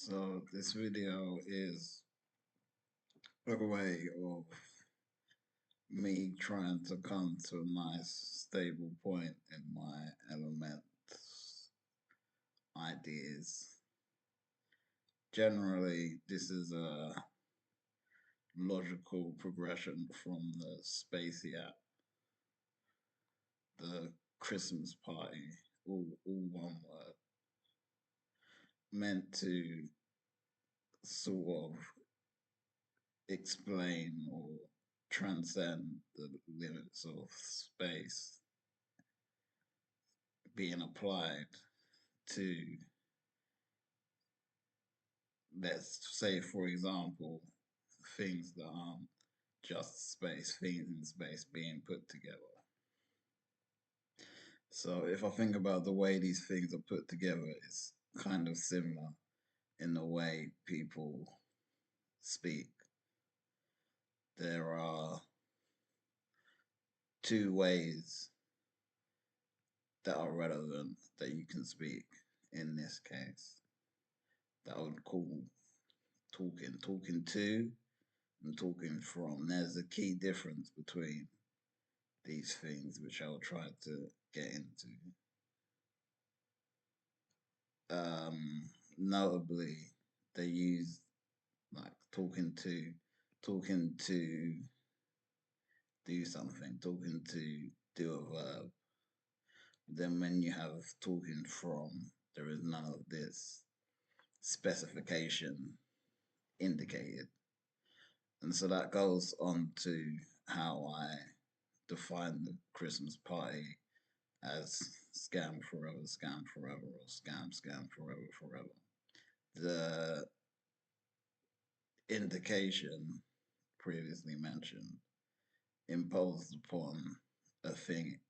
So this video is a way of me trying to come to a nice stable point in my element ideas. Generally, this is a logical progression from the Spacey app, the Christmas party, all one word, meant to sort of explain or transcend the limits of space being applied to, let's say, for example, things that aren't just space, things in space being put together. So if I think about the way these things are put together, it's kind of similar in the way people speak. There are two ways that are relevant that you can speak in this case that I would call talking to and talking from. There's a key difference between these things, which I'll try to get into. Notably, they use like talking to do something, talking to do a verb. Then when you have talking from, there is none of this specification indicated. And so that goes on to how I define the Christmas party as scam forever, or scam forever, forever. The indication previously mentioned imposed upon a thing,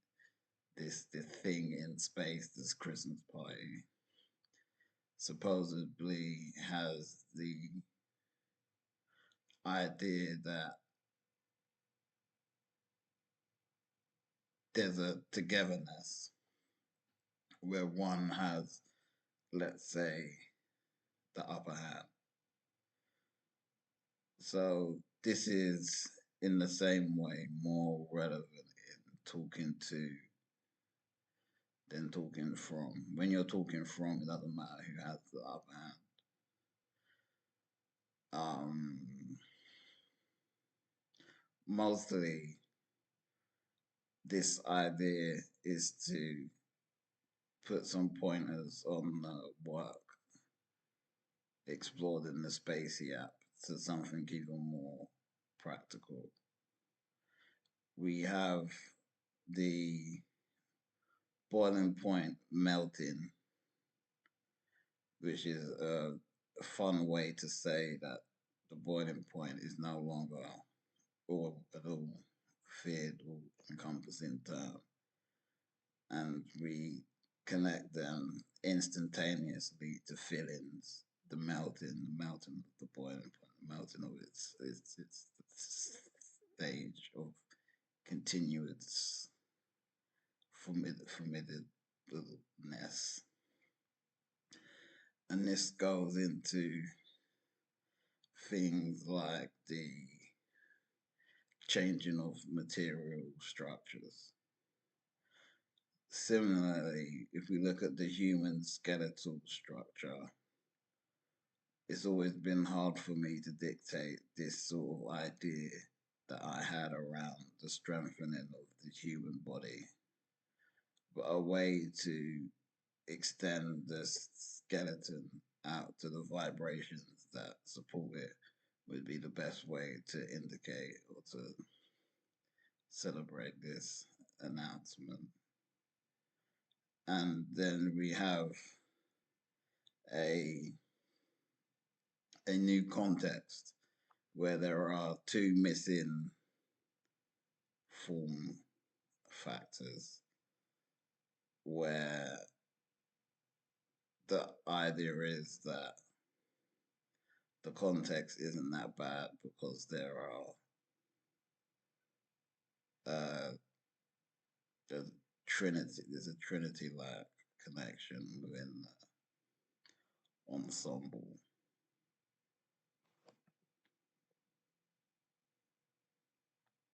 this thing in space, this Christmas party, supposedly has the idea that there's a togetherness where one has, let's say, the upper hand. So this is in the same way more relevant in talking to than talking from. When you're talking from, it doesn't matter who has the upper hand. Mostly, this idea is to put some pointers on the work explored in the Spacey app to something even more practical. We have the boiling point melting, which is a fun way to say that the boiling point is no longer all at all feared or encompassing term. And we connect them instantaneously to feelings, the melting of the boiling point, the melting of its stage of continuous formidableness. And this goes into things like the changing of material structures. Similarly, if we look at the human skeletal structure, it's always been hard for me to dictate this sort of idea that I had around the strengthening of the human body. But a way to extend the skeleton out to the vibrations that support it would be the best way to indicate or to celebrate this announcement. And then we have a new context where there are two missing form factors, where the idea is that the context isn't that bad because there's a trinity like connection within the ensemble.